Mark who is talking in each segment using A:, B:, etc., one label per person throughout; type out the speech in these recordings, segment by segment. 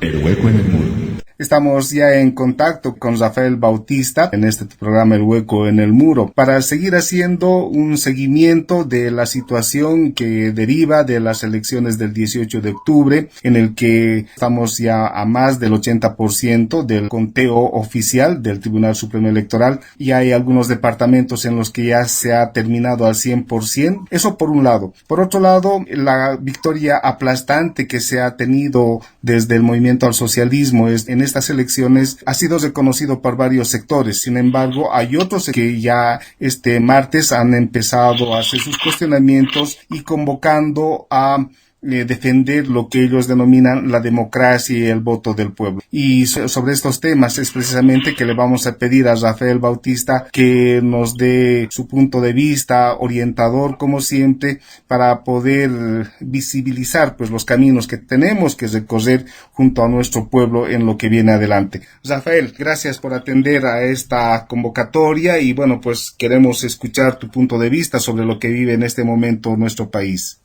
A: El hueco en el muro.
B: Estamos ya en contacto con Rafael Bautista en este programa El Hueco en el Muro para seguir haciendo un seguimiento de la situación que deriva de las elecciones del 18 de octubre, en el que estamos ya a más del 80% del conteo oficial del Tribunal Supremo Electoral y hay algunos departamentos en los que ya se ha terminado al 100%. Eso por un lado. Por otro lado, la victoria aplastante que se ha tenido desde el movimiento al socialismo en estas elecciones ha sido reconocido por varios sectores. Sin embargo, hay otros que ya este martes han empezado a hacer sus cuestionamientos y convocando a defender lo que ellos denominan la democracia y el voto del pueblo. Y sobre estos temas es precisamente que le vamos a pedir a Rafael Bautista que nos dé su punto de vista orientador, como siempre, para poder visibilizar pues los caminos que tenemos que recorrer junto a nuestro pueblo en lo que viene adelante. Rafael, gracias por atender a esta convocatoria y bueno, pues queremos escuchar tu punto de vista sobre lo que vive en este momento nuestro país.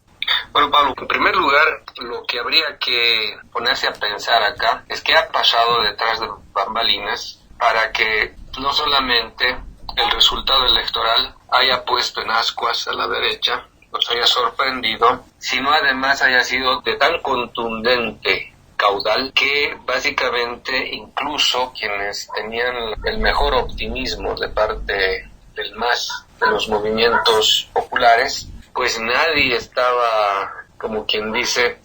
C: Bueno, Pablo, en primer lugar, lo que habría que ponerse a pensar acá es qué ha pasado detrás de bambalinas para que no solamente el resultado electoral haya puesto en ascuas a la derecha, nos haya sorprendido, sino además haya sido de tan contundente caudal que básicamente incluso quienes tenían el mejor optimismo de parte del MAS, de los movimientos populares, pues nadie estaba, como quien dice,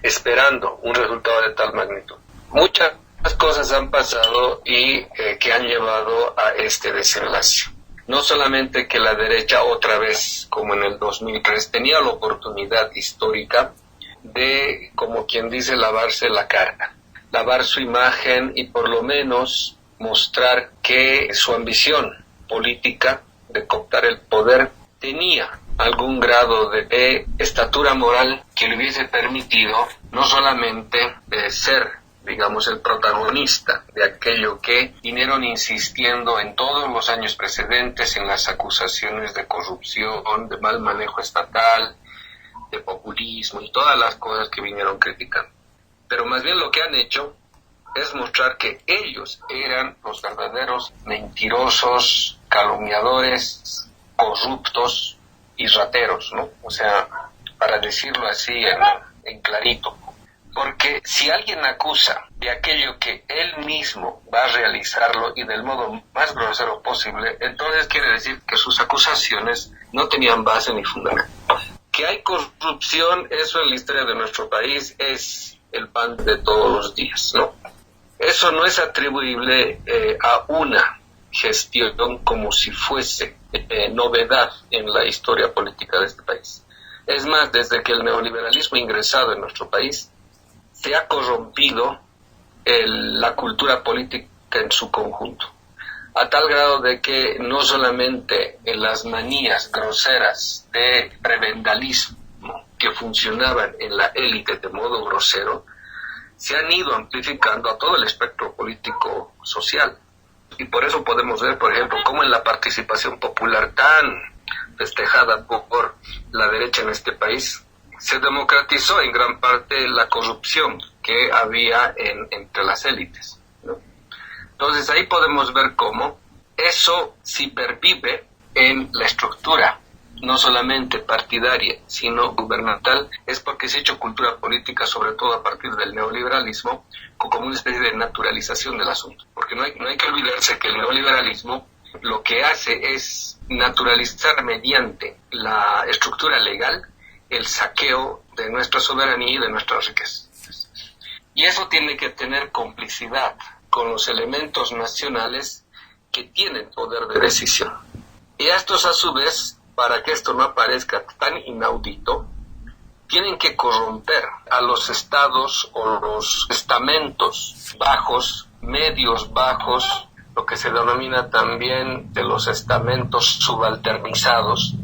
C: esperando un resultado de tal magnitud. Muchas cosas han pasado y que han llevado a este desenlace. No solamente que la derecha otra vez, como en el 2003, tenía la oportunidad histórica de, como quien dice, lavarse la cara, lavar su imagen y por lo menos mostrar que su ambición política de cooptar el poder tenía algún grado de estatura moral que le hubiese permitido no solamente ser, digamos, el protagonista de aquello que vinieron insistiendo en todos los años precedentes en las acusaciones de corrupción, de mal manejo estatal, de populismo y todas las cosas que vinieron criticando. Pero más bien lo que han hecho es mostrar que ellos eran los verdaderos mentirosos, calumniadores, corruptos y rateros, ¿no? O sea, para decirlo así en clarito. Porque si alguien acusa de aquello que él mismo va a realizarlo y del modo más grosero posible, entonces quiere decir que sus acusaciones no tenían base ni fundamento. Que hay corrupción, eso en la historia de nuestro país es el pan de todos los días, ¿no? Eso no es atribuible a una gestión como si fuese novedad en la historia política de este país. Es más, desde que el neoliberalismo ha ingresado en nuestro país, se ha corrompido la cultura política en su conjunto, a tal grado de que no solamente en las manías groseras de prebendalismo que funcionaban en la élite de modo grosero, se han ido amplificando a todo el espectro político social. Y por eso podemos ver, por ejemplo, cómo en la participación popular tan festejada por la derecha en este país, se democratizó en gran parte la corrupción que había entre las élites, ¿no? Entonces ahí podemos ver cómo eso sí pervive en la estructura, no solamente partidaria, sino gubernamental, es porque se ha hecho cultura política, sobre todo a partir del neoliberalismo, como una especie de naturalización del asunto. Porque no hay que olvidarse que el neoliberalismo lo que hace es naturalizar mediante la estructura legal el saqueo de nuestra soberanía y de nuestras riquezas. Y eso tiene que tener complicidad con los elementos nacionales que tienen poder de decisión. Y estos, a su vez, para que esto no aparezca tan inaudito, tienen que corromper a los estados o los estamentos bajos, medios bajos, lo que se denomina también de los estamentos subalternizados.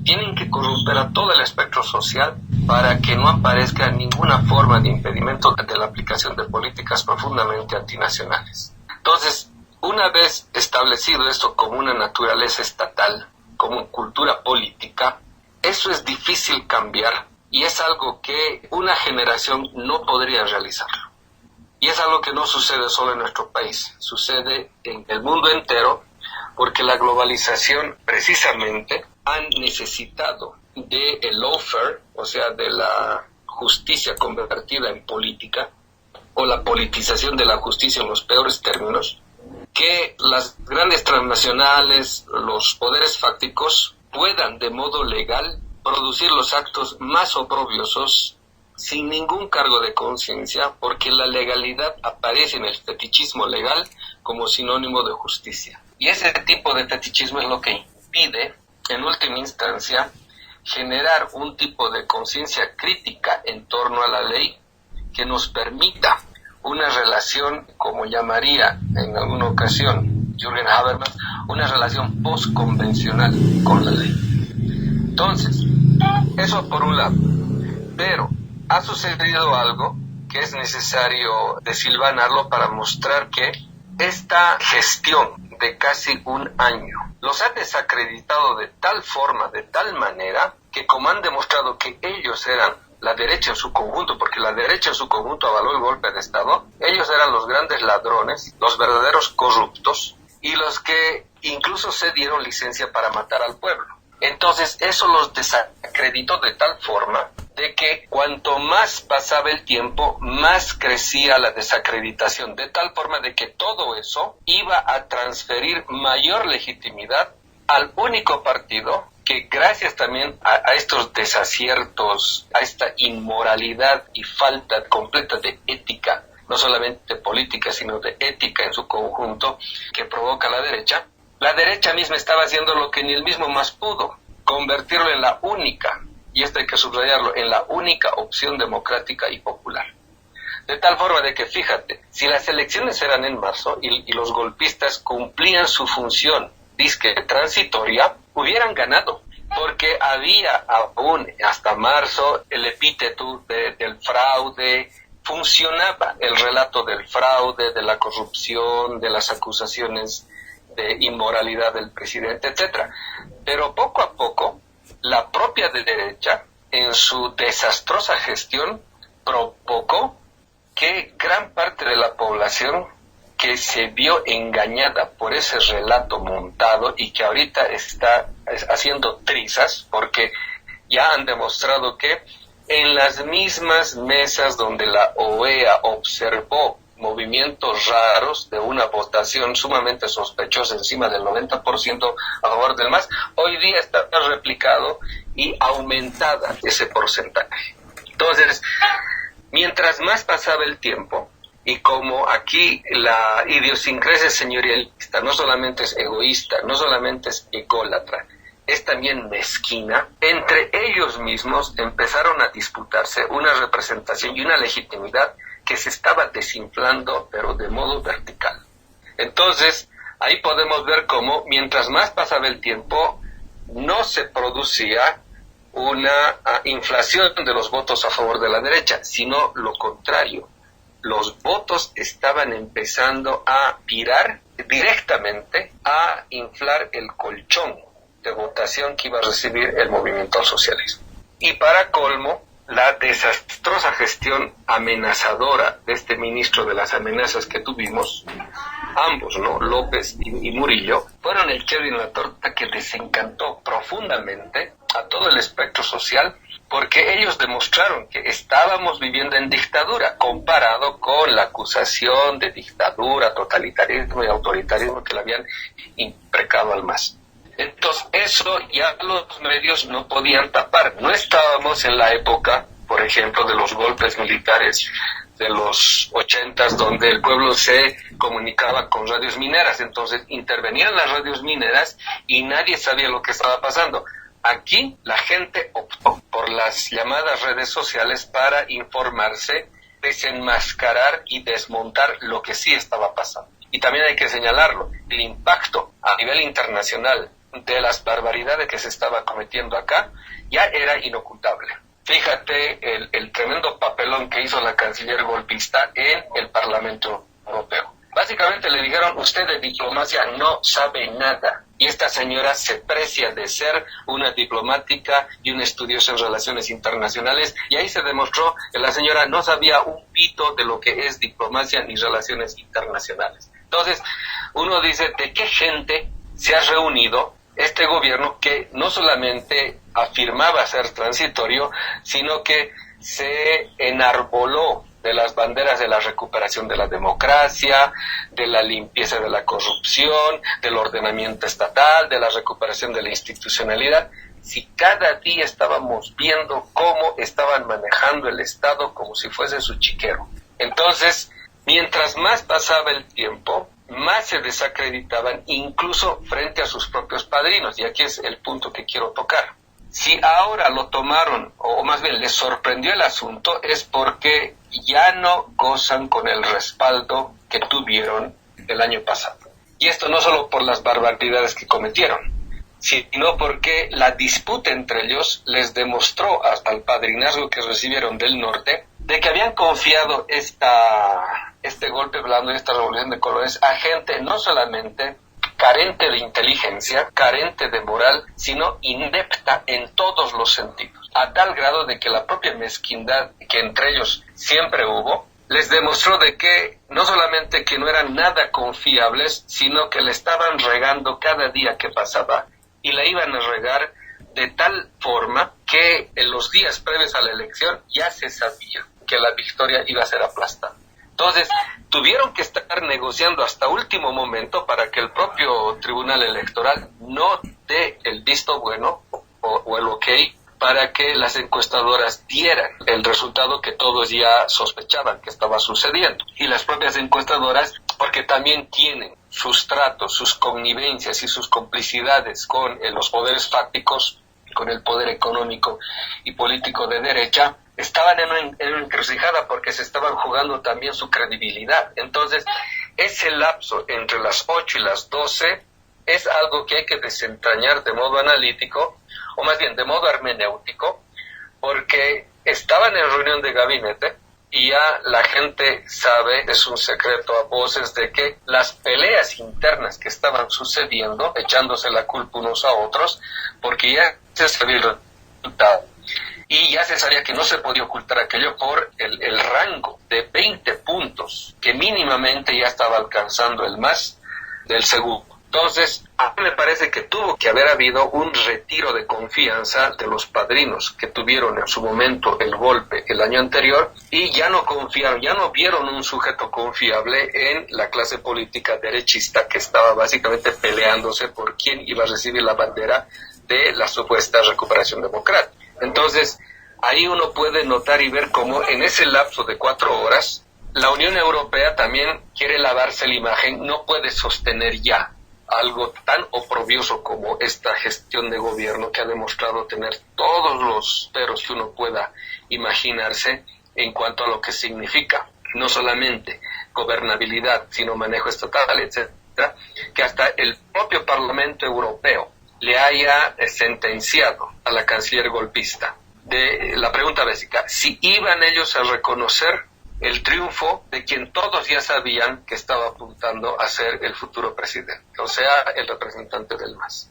C: Tienen que corromper a todo el espectro social para que no aparezca ninguna forma de impedimento de la aplicación de políticas profundamente antinacionales. Entonces, una vez establecido esto como una naturaleza estatal, como cultura política, eso es difícil cambiar y es algo que una generación no podría realizarlo. Y es algo que no sucede solo en nuestro país, sucede en el mundo entero, porque la globalización precisamente ha necesitado del lawfare, o sea, de la justicia convertida en política, o la politización de la justicia en los peores términos, que las grandes transnacionales, los poderes fácticos, puedan de modo legal producir los actos más oprobiosos sin ningún cargo de conciencia, porque la legalidad aparece en el fetichismo legal como sinónimo de justicia. Y ese tipo de fetichismo es lo que impide, en última instancia, generar un tipo de conciencia crítica en torno a la ley que nos permita una relación, como llamaría en alguna ocasión Jürgen Habermas, una relación postconvencional con la ley. Entonces, eso por un lado. Pero ha sucedido algo que es necesario desilvanarlo para mostrar que esta gestión de casi un año los ha desacreditado de tal forma, de tal manera, que como han demostrado que ellos eran la derecha en su conjunto, porque la derecha en su conjunto avaló el golpe de Estado, ellos eran los grandes ladrones, los verdaderos corruptos, y los que incluso se dieron licencia para matar al pueblo. Entonces eso los desacreditó de tal forma de que cuanto más pasaba el tiempo, más crecía la desacreditación, de tal forma de que todo eso iba a transferir mayor legitimidad al único partido que, gracias también a estos desaciertos, a esta inmoralidad y falta completa de ética, no solamente política, sino de ética en su conjunto, que provoca la derecha misma estaba haciendo lo que ni el mismo MAS pudo, convertirlo en la única, y esto hay que subrayarlo, en la única opción democrática y popular. De tal forma de que, fíjate, si las elecciones eran en marzo y los golpistas cumplían su función disque transitoria, hubieran ganado, porque había aún hasta marzo el epíteto del fraude, funcionaba el relato del fraude, de la corrupción, de las acusaciones de inmoralidad del presidente, etcétera. Pero poco a poco, la propia derecha, en su desastrosa gestión, provocó que gran parte de la población que se vio engañada por ese relato montado y que ahorita está haciendo trizas, porque ya han demostrado que en las mismas mesas donde la OEA observó movimientos raros de una votación sumamente sospechosa, encima del 90% a favor del MAS, hoy día está replicado y aumentada ese porcentaje. Entonces, mientras más pasaba el tiempo, y como aquí la idiosincrasia señorialista no solamente es egoísta, no solamente es ególatra, es también mezquina, entre ellos mismos empezaron a disputarse una representación y una legitimidad que se estaba desinflando, pero de modo vertical. Entonces, ahí podemos ver cómo, mientras más pasaba el tiempo, no se producía una inflación de los votos a favor de la derecha, sino lo contrario. Los votos estaban empezando a virar directamente a inflar el colchón de votación que iba a recibir el movimiento al socialismo. Y para colmo, la desastrosa gestión amenazadora de este ministro de las amenazas que tuvimos, ambos, ¿no?, López y Murillo, fueron el cherry en la torta que desencantó profundamente a todo el espectro social, porque ellos demostraron que estábamos viviendo en dictadura, comparado con la acusación de dictadura, totalitarismo y autoritarismo que le habían imprecado al MAS. Entonces, eso ya los medios no podían tapar. No estábamos en la época, por ejemplo, de los golpes militares de los 80s, donde el pueblo se comunicaba con radios mineras. Entonces, intervenían las radios mineras y nadie sabía lo que estaba pasando. Aquí la gente optó por las llamadas redes sociales para informarse, desenmascarar y desmontar lo que sí estaba pasando. Y también hay que señalarlo, el impacto a nivel internacional de las barbaridades que se estaba cometiendo acá ya era inocultable. Fíjate el tremendo papelón que hizo la canciller golpista en el Parlamento Europeo. Básicamente le dijeron, usted de diplomacia no sabe nada. Y esta señora se precia de ser una diplomática y una estudiosa en relaciones internacionales, y ahí se demostró que la señora no sabía un pito de lo que es diplomacia ni relaciones internacionales. Entonces, uno dice, ¿de qué gente se ha reunido este gobierno que no solamente afirmaba ser transitorio, sino que se enarboló de las banderas de la recuperación de la democracia, de la limpieza de la corrupción, del ordenamiento estatal, de la recuperación de la institucionalidad? Si cada día estábamos viendo cómo estaban manejando el Estado como si fuese su chiquero. Entonces, mientras más pasaba el tiempo, más se desacreditaban, incluso frente a sus propios padrinos. Y aquí es el punto que quiero tocar. Si ahora lo tomaron, o más bien les sorprendió el asunto, es porque ya no gozan con el respaldo que tuvieron el año pasado. Y esto no solo por las barbaridades que cometieron, sino porque la disputa entre ellos les demostró al padrinazgo que recibieron del norte de que habían confiado este golpe blando, esta revolución de colores, a gente no solamente carente de inteligencia, carente de moral, sino inepta en todos los sentidos, a tal grado de que la propia mezquindad que entre ellos siempre hubo, les demostró de que no solamente que no eran nada confiables, sino que le estaban regando cada día que pasaba, y la iban a regar de tal forma que en los días previos a la elección ya se sabía que la victoria iba a ser aplastada. Entonces, tuvieron que estar negociando hasta último momento para que el propio Tribunal Electoral no dé el visto bueno o el ok para que las encuestadoras dieran el resultado que todos ya sospechaban que estaba sucediendo. Y las propias encuestadoras, porque también tienen sus tratos, sus connivencias y sus complicidades con los poderes fácticos, con el poder económico y político de derecha, estaban en una encrucijada porque se estaban jugando también su credibilidad. Entonces, ese lapso entre las 8 y las 12 es algo que hay que desentrañar de modo analítico, o más bien de modo hermenéutico, porque estaban en reunión de gabinete y ya la gente sabe, es un secreto a voces, de que las peleas internas que estaban sucediendo, echándose la culpa unos a otros, porque ya se sabía el resultado. Y ya se sabía que no se podía ocultar aquello por el rango de 20 puntos que mínimamente ya estaba alcanzando el MAS del segundo. Entonces, a mí me parece que tuvo que haber habido un retiro de confianza de los padrinos que tuvieron en su momento el golpe el año anterior y ya no confiaron, ya no vieron un sujeto confiable en la clase política derechista que estaba básicamente peleándose por quién iba a recibir la bandera de la supuesta recuperación democrática. Entonces, ahí uno puede notar y ver cómo en ese lapso de 4 horas, la Unión Europea también quiere lavarse la imagen, no puede sostener ya algo tan oprobioso como esta gestión de gobierno que ha demostrado tener todos los peros que uno pueda imaginarse en cuanto a lo que significa, no solamente gobernabilidad, sino manejo estatal, etcétera, que hasta el propio Parlamento Europeo le haya sentenciado a la canciller golpista de la pregunta básica, si iban ellos a reconocer el triunfo de quien todos ya sabían que estaba apuntando a ser el futuro presidente, o sea, el representante del MAS.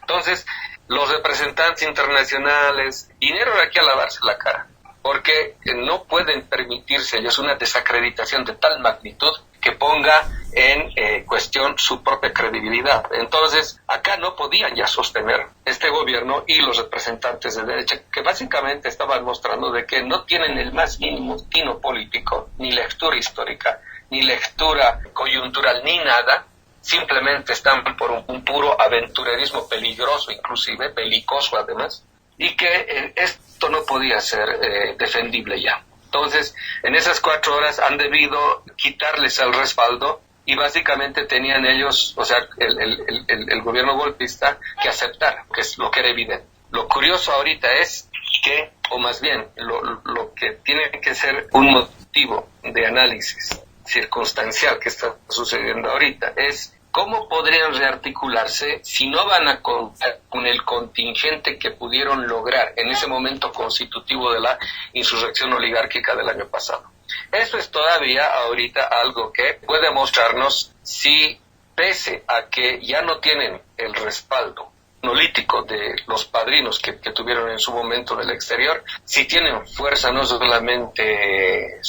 C: Entonces, los representantes internacionales vinieron aquí a lavarse la cara, porque no pueden permitirse ellos una desacreditación de tal magnitud que ponga en cuestión su propia credibilidad. Entonces, acá no podían ya sostener este gobierno y los representantes de derecha, que básicamente estaban mostrando de que no tienen el más mínimo tino político, ni lectura histórica, ni lectura coyuntural, ni nada, simplemente están por un puro aventurerismo peligroso, inclusive, belicoso además, y que esto no podía ser defendible ya. Entonces, en esas 4 horas han debido quitarles el respaldo y básicamente tenían ellos, o sea, el gobierno golpista, que aceptar, que es lo que era evidente. Lo curioso ahorita es que, o más bien, lo que tiene que ser un motivo de análisis circunstancial que está sucediendo ahorita es cómo podrían rearticularse si no van a contar con el contingente que pudieron lograr en ese momento constitutivo de la insurrección oligárquica del año pasado. Eso es todavía ahorita algo que puede mostrarnos si pese a que ya no tienen el respaldo monolítico de los padrinos que tuvieron en su momento del exterior, sí tienen fuerza no solamente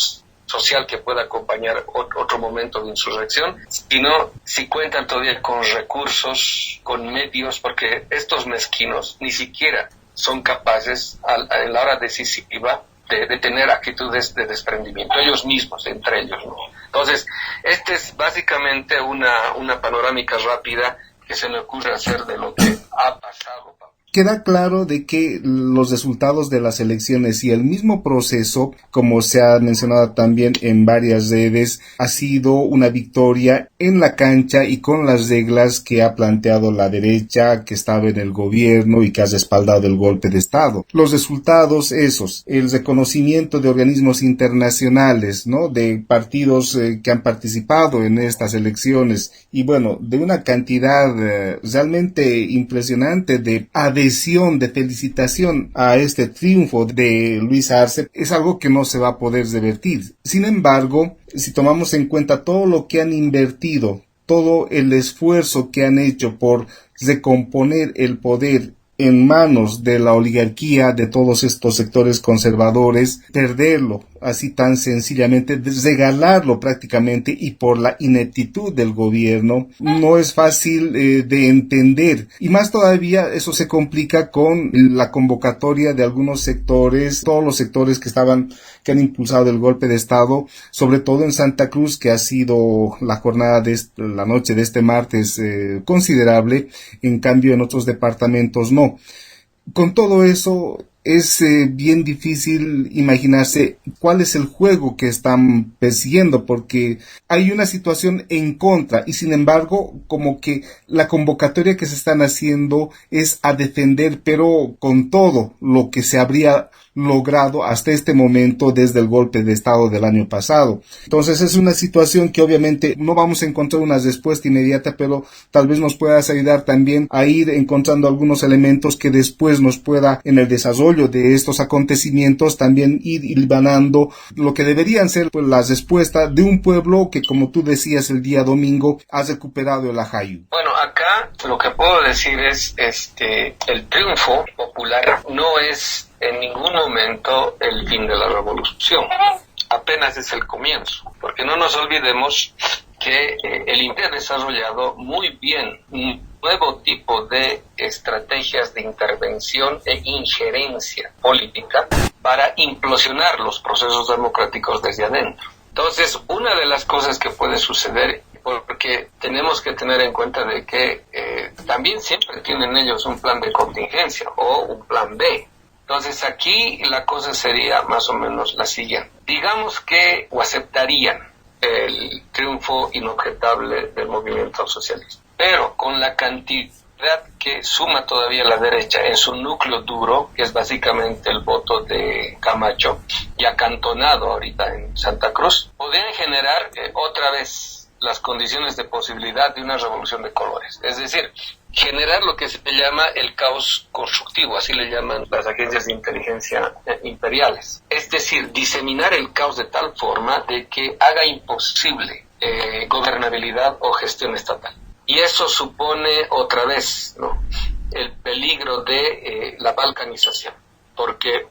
C: social que pueda acompañar otro momento de insurrección, sino si cuentan todavía con recursos, con medios, porque estos mezquinos ni siquiera son capaces en la hora decisiva de tener actitudes de desprendimiento, ellos mismos, entre ellos, ¿no? Entonces, esta es básicamente una panorámica rápida que se me ocurre hacer de lo que ha pasado.
B: Queda claro de que los resultados de las elecciones y el mismo proceso, como se ha mencionado también en varias redes, ha sido una victoria en la cancha y con las reglas que ha planteado la derecha que estaba en el gobierno y que ha respaldado el golpe de Estado. Los resultados esos, el reconocimiento de organismos internacionales, ¿no? De partidos que han participado en estas elecciones y bueno, de una cantidad realmente impresionante de adhesión, de felicitación a este triunfo de Luis Arce, es algo que no se va a poder revertir. Sin embargo, si tomamos en cuenta todo lo que han invertido, todo el esfuerzo que han hecho por recomponer el poder en manos de la oligarquía, de todos estos sectores conservadores, perderlo así tan sencillamente, regalarlo prácticamente, y por la ineptitud del gobierno no es fácil de entender, y más todavía eso se complica con la convocatoria de algunos sectores, todos los sectores que han impulsado el golpe de Estado, sobre todo en Santa Cruz, que ha sido la jornada de la noche de este martes considerable, en cambio en otros departamentos no. Con todo eso es bien difícil imaginarse cuál es el juego que están persiguiendo, porque hay una situación en contra y sin embargo como que la convocatoria que se están haciendo es a defender, pero con todo lo que se habría logrado hasta este momento desde el golpe de Estado del año pasado. Entonces es una situación que obviamente no vamos a encontrar una respuesta inmediata, pero tal vez nos puedas ayudar también a ir encontrando algunos elementos que después nos pueda, en el desarrollo de estos acontecimientos, también ir hilvanando lo que deberían ser pues la respuesta de un pueblo que, como tú decías el día domingo, ha recuperado el ajayu.
C: Bueno, acá lo que puedo decir es el triunfo popular no es en ningún momento el fin de la revolución, apenas es el comienzo, porque no nos olvidemos que el INPE ha desarrollado muy bien un nuevo tipo de estrategias de intervención e injerencia política para implosionar los procesos democráticos desde adentro. Entonces, una de las cosas que puede suceder, porque tenemos que tener en cuenta de que también siempre tienen ellos un plan de contingencia o un plan B. Entonces aquí la cosa sería más o menos la siguiente. Digamos que o aceptarían el triunfo inobjetable del movimiento socialista, pero con la cantidad que suma todavía la derecha en su núcleo duro, que es básicamente el voto de Camacho, y acantonado ahorita en Santa Cruz, podrían generar otra vez las condiciones de posibilidad de una revolución de colores. Es decir, generar lo que se llama el caos constructivo, así le llaman las agencias de inteligencia imperiales. Es decir, diseminar el caos de tal forma de que haga imposible gobernabilidad o gestión estatal. Y eso supone otra vez, ¿no?, el peligro de la balcanización, porque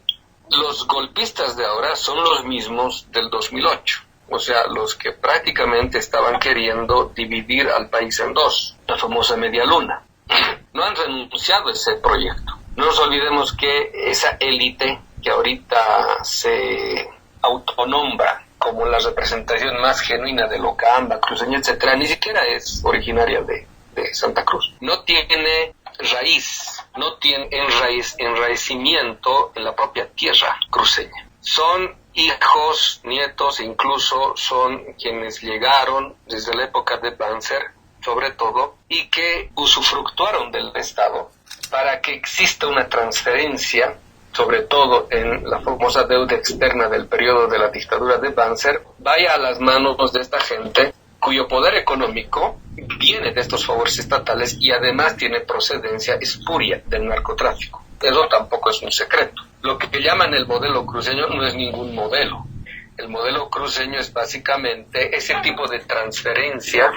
C: los golpistas de ahora son los mismos del 2008. O sea, los que prácticamente estaban queriendo dividir al país en dos, la famosa media luna. No han renunciado a ese proyecto. No nos olvidemos que esa élite que ahorita se autonombra como la representación más genuina de Locamba, cruceña, etcétera, ni siquiera es originaria de Santa Cruz. No tiene raíz, no tiene enraizamiento en la propia tierra cruceña. Son hijos, nietos, e incluso son quienes llegaron desde la época de Banzer, sobre todo, y que usufructuaron del Estado para que exista una transferencia, sobre todo en la famosa deuda externa del periodo de la dictadura de Banzer, vaya a las manos de esta gente cuyo poder económico viene de estos favores estatales y además tiene procedencia espuria del narcotráfico. Eso tampoco es un secreto. Lo que llaman el modelo cruceño no es ningún modelo. El modelo cruceño es básicamente ese tipo de transferencia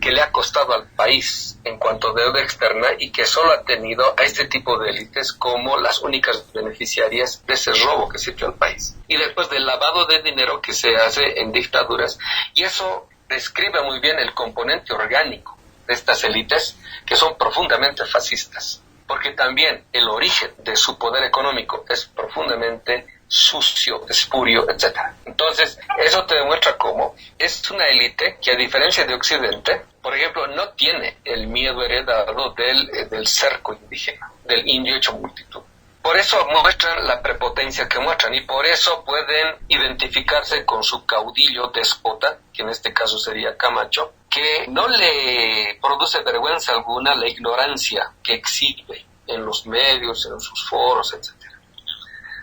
C: que le ha costado al país en cuanto a deuda externa y que solo ha tenido a este tipo de élites como las únicas beneficiarias de ese robo que se dio al país. Y después del lavado de dinero que se hace en dictaduras, y eso describe muy bien el componente orgánico de estas élites que son profundamente fascistas, porque también el origen de su poder económico es profundamente sucio, espurio, etc. Entonces, eso te demuestra cómo es una élite que, a diferencia de Occidente, por ejemplo, no tiene el miedo heredado del cerco indígena, del indio hecho multitud. Por eso muestran la prepotencia que muestran y por eso pueden identificarse con su caudillo déspota, que en este caso sería Camacho, que no le produce vergüenza alguna la ignorancia que exhibe en los medios, en sus foros, etc.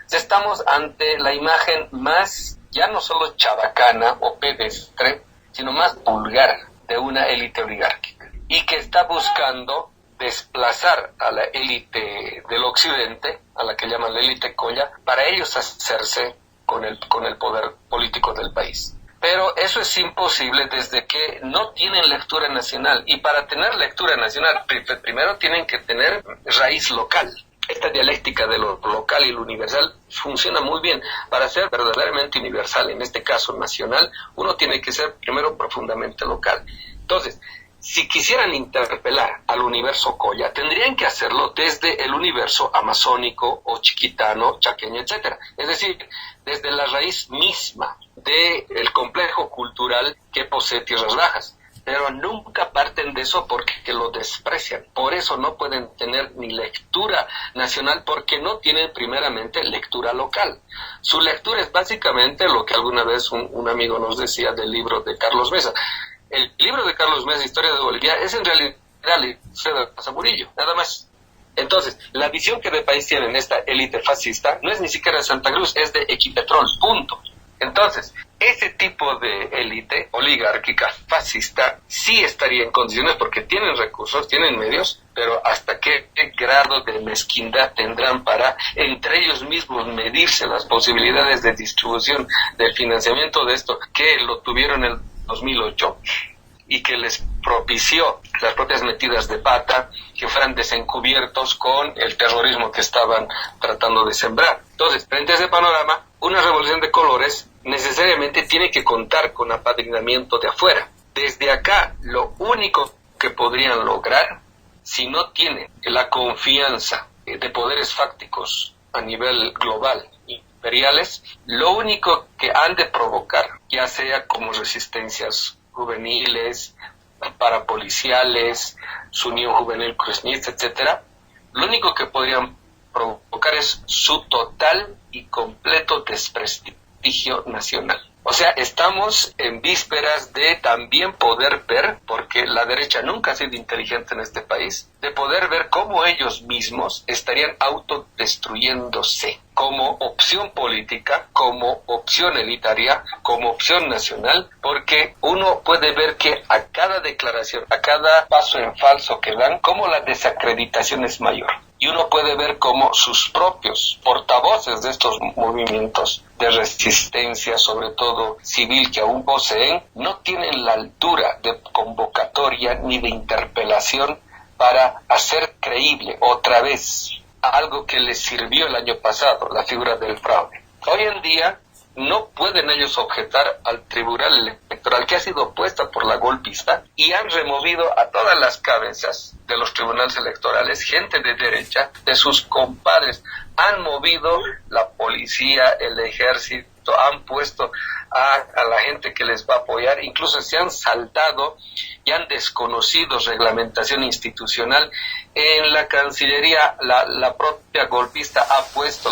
C: Estamos ante la imagen más, ya no solo chabacana o pedestre, sino más vulgar de una élite oligárquica y que está buscando desplazar a la élite del occidente, a la que llaman la élite colla, para ellos hacerse con el poder político del país. Pero eso es imposible desde que no tienen lectura nacional, y para tener lectura nacional primero tienen que tener raíz local. Esta dialéctica de lo local y lo universal funciona muy bien. Para ser verdaderamente universal, en este caso nacional, uno tiene que ser primero profundamente local. Entonces, si quisieran interpelar al universo colla, tendrían que hacerlo desde el universo amazónico o chiquitano, chaqueño, etc. Es decir, desde la raíz misma del complejo cultural que posee Tierras Bajas. Pero nunca parten de eso porque lo desprecian. Por eso no pueden tener ni lectura nacional, porque no tienen primeramente lectura local. Su lectura es básicamente lo que alguna vez un amigo nos decía del libro de Carlos Mesa. El libro de Carlos Mesa, Historia de Bolivia, es en realidad de Plaza Murillo, nada más. Entonces, la visión que de país tienen esta élite fascista no es ni siquiera de Santa Cruz, es de Equipetrol, punto. Entonces, ese tipo de élite oligárquica fascista sí estaría en condiciones, porque tienen recursos, tienen medios, pero ¿hasta qué grado de mezquindad tendrán para entre ellos mismos medirse las posibilidades de distribución del financiamiento de esto, que lo tuvieron en el 2008 y que les propició las propias metidas de pata, que fueran desencubiertos con el terrorismo que estaban tratando de sembrar? Entonces, frente a ese panorama, una revolución de colores necesariamente tiene que contar con apadrinamiento de afuera. Desde acá, lo único que podrían lograr, si no tienen la confianza de poderes fácticos a nivel global, imperiales, lo único que han de provocar, ya sea como resistencias juveniles, parapoliciales, su Unión Juvenil Cruznista, etcétera, lo único que podrían provocar es su total y completo desprestigio nacional. O sea, estamos en vísperas de también poder ver, porque la derecha nunca ha sido inteligente en este país, de poder ver cómo ellos mismos estarían autodestruyéndose como opción política, como opción elitaria, como opción nacional, porque uno puede ver que a cada declaración, a cada paso en falso que dan, cómo la desacreditación es mayor. Y uno puede ver cómo sus propios portavoces de estos movimientos de resistencia, sobre todo civil, que aún poseen, no tienen la altura de convocatoria ni de interpelación para hacer creíble otra vez algo que les sirvió el año pasado, la figura del fraude. Hoy en día no pueden ellos objetar al tribunal electoral, que ha sido puesta por la golpista, y han removido a todas las cabezas de los tribunales electorales, gente de derecha, de sus compadres. Han movido la policía, el ejército, han puesto a la gente que les va a apoyar, incluso se han saltado y han desconocido reglamentación institucional. En la Cancillería, la propia golpista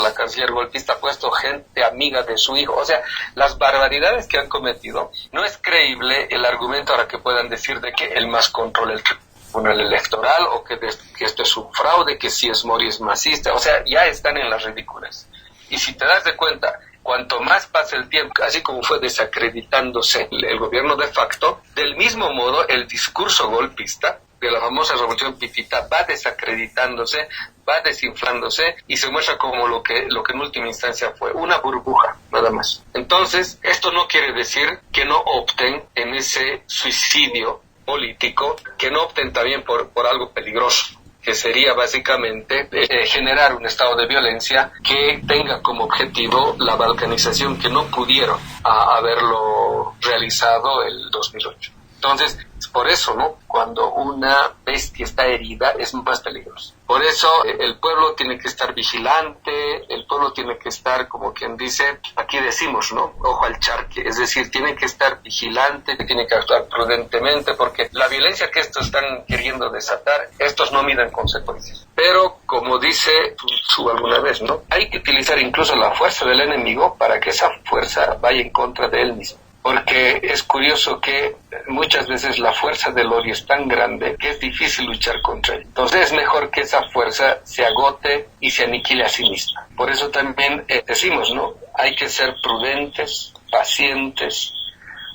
C: la canciller golpista ha puesto gente amiga de su hijo. O sea, las barbaridades que han cometido, no es creíble el argumento ahora que puedan decir de que el más controla el tribunal electoral, o que esto es un fraude, que si es Mori es masista. O sea, ya están en las ridículas. Y si te das de cuenta, cuanto más pasa el tiempo, así como fue desacreditándose el gobierno de facto, del mismo modo el discurso golpista de la famosa revolución pitita va desacreditándose, va desinflándose y se muestra como lo que en última instancia fue una burbuja, nada más. Entonces, esto no quiere decir que no opten en ese suicidio político, que no opten también por algo peligroso, que sería básicamente generar un estado de violencia que tenga como objetivo la balcanización, que no pudieron haberlo realizado el 2008. Entonces, por eso, ¿no? Cuando una bestia está herida, es más peligroso. Por eso, el pueblo tiene que estar vigilante, el pueblo tiene que estar, como quien dice, aquí decimos, ¿no? Ojo al charque, es decir, tiene que estar vigilante, tiene que actuar prudentemente, porque la violencia que estos están queriendo desatar, estos no miden consecuencias. Pero, como dice Su alguna vez, ¿no? Hay que utilizar incluso la fuerza del enemigo para que esa fuerza vaya en contra de él mismo. Porque es curioso que muchas veces la fuerza del odio es tan grande que es difícil luchar contra él. Entonces es mejor que esa fuerza se agote y se aniquile a sí misma. Por eso también decimos, ¿no? Hay que ser prudentes, pacientes,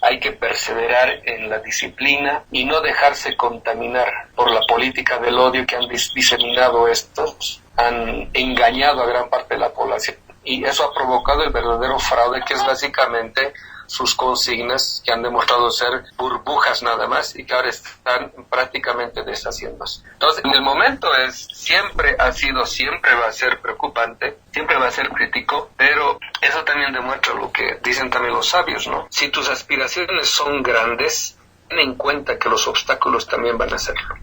C: hay que perseverar en la disciplina y no dejarse contaminar por la política del odio que han diseminado estos, han engañado a gran parte de la población. Y eso ha provocado el verdadero fraude, que es básicamente sus consignas, que han demostrado ser burbujas nada más y que ahora están prácticamente deshaciéndose. Entonces, en el momento siempre va a ser preocupante, siempre va a ser crítico, pero eso también demuestra lo que dicen también los sabios, ¿no? Si tus aspiraciones son grandes, ten en cuenta que los obstáculos también van a serlo.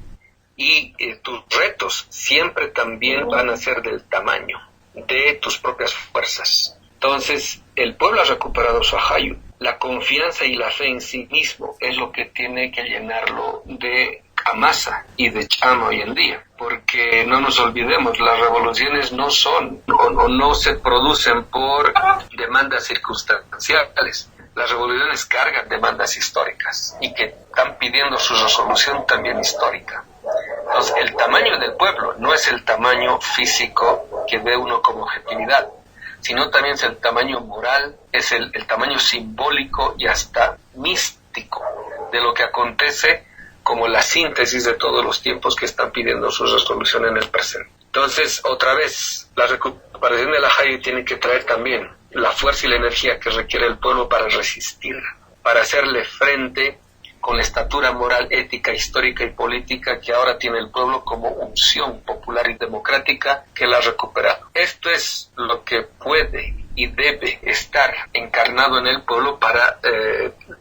C: Y tus retos siempre también van a ser del tamaño de tus propias fuerzas. Entonces, el pueblo ha recuperado su ajayu. La confianza y la fe en sí mismo es lo que tiene que llenarlo de amasa y de chama hoy en día. Porque no nos olvidemos, las revoluciones no son o no se producen por demandas circunstanciales. Las revoluciones cargan demandas históricas y que están pidiendo su resolución también histórica. Entonces, el tamaño del pueblo no es el tamaño físico que ve uno como objetividad, sino también es el tamaño moral, es el tamaño simbólico y hasta místico de lo que acontece como la síntesis de todos los tiempos que están pidiendo su resolución en el presente. Entonces, otra vez, la recuperación de la ajayu tiene que traer también la fuerza y la energía que requiere el pueblo para resistir, para hacerle frente con la estatura moral, ética, histórica y política que ahora tiene el pueblo como unción popular y democrática que la ha recuperado. Esto es lo que puede y debe estar encarnado en el pueblo para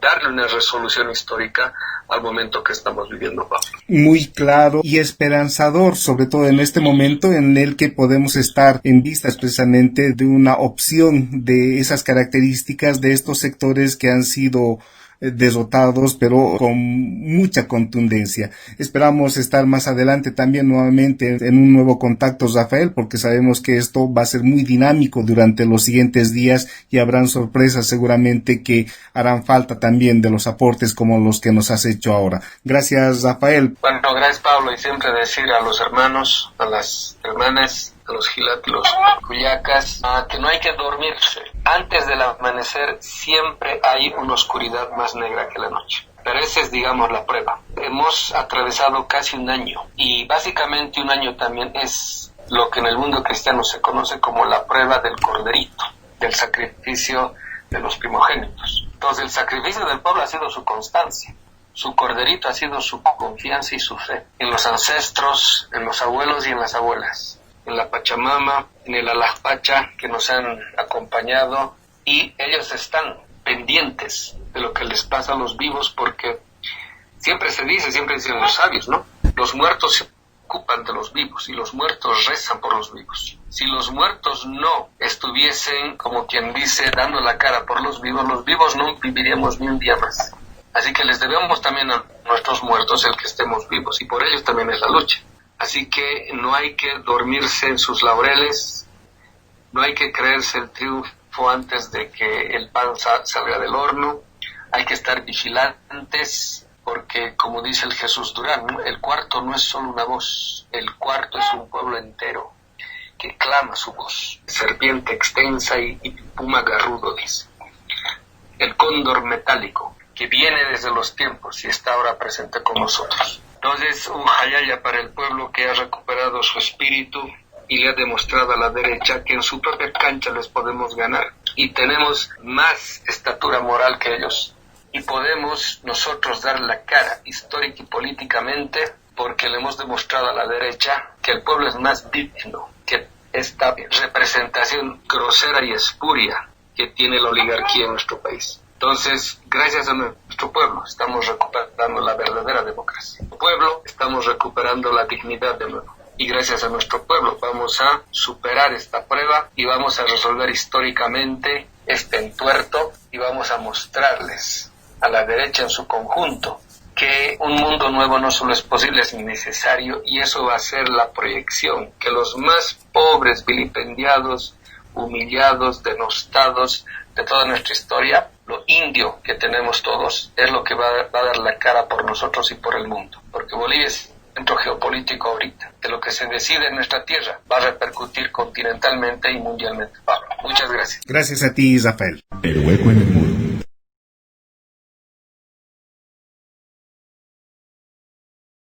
C: darle una resolución histórica al momento que estamos viviendo, Pablo.
B: Muy claro y esperanzador, sobre todo en este momento en el que podemos estar en vistas precisamente de una opción de esas características de estos sectores que han sido derrotados, pero con mucha contundencia. Esperamos estar más adelante también nuevamente en un nuevo contacto, Rafael, porque sabemos que esto va a ser muy dinámico durante los siguientes días y habrán sorpresas seguramente que harán falta también de los aportes como los que nos has hecho ahora. Gracias, Rafael.
C: Bueno, gracias, Pablo, y siempre decir a los hermanos, a las hermanas, a los gilat, los cuyacas, que no hay que dormirse. Antes del amanecer siempre hay una oscuridad más negra que la noche. Pero esa es, digamos, la prueba. Hemos atravesado casi un año y básicamente un año también es lo que en el mundo cristiano se conoce como la prueba del corderito, del sacrificio de los primogénitos. Entonces el sacrificio del pueblo ha sido su constancia. Su corderito ha sido su confianza y su fe en los ancestros, en los abuelos y en las abuelas, en la Pachamama, en el Alajpacha que nos han acompañado, y ellos están pendientes de lo que les pasa a los vivos, porque siempre dicen los sabios, ¿no? Los muertos se ocupan de los vivos y los muertos rezan por los vivos. Si los muertos no estuviesen, como quien dice, dando la cara por los vivos no viviríamos ni un día más. Así que les debemos también a nuestros muertos el que estemos vivos, y por ellos también es la lucha. Así que no hay que dormirse en sus laureles, no hay que creerse el triunfo antes de que el pan salga del horno, hay que estar vigilantes, porque como dice el Jesús Durán, ¿no? El cuarto no es solo una voz, el cuarto es un pueblo entero que clama su voz. Serpiente extensa y puma garrudo, dice. El cóndor metálico que viene desde los tiempos y está ahora presente con nosotros. Entonces, un hayaya para el pueblo que ha recuperado su espíritu y le ha demostrado a la derecha que en su propia cancha les podemos ganar y tenemos más estatura moral que ellos y podemos nosotros dar la cara histórica y políticamente porque le hemos demostrado a la derecha que el pueblo es más digno que esta representación grosera y espuria que tiene la oligarquía en nuestro país. Entonces, gracias a nuestro pueblo, estamos recuperando la verdadera democracia. El pueblo, estamos recuperando la dignidad de nuevo. Y gracias a nuestro pueblo vamos a superar esta prueba y vamos a resolver históricamente este entuerto y vamos a mostrarles a la derecha en su conjunto que un mundo nuevo no solo es posible, es necesario, y eso va a ser la proyección, que los más pobres, vilipendiados, humillados, denostados de toda nuestra historia, lo indio que tenemos todos, es lo que va a dar la cara por nosotros y por el mundo, porque Bolivia es centro geopolítico ahorita, que lo que se decide en nuestra tierra va a repercutir continentalmente y mundialmente. Pablo, muchas gracias.
B: Gracias a ti, Rafael.
A: El Hueco en el Muro.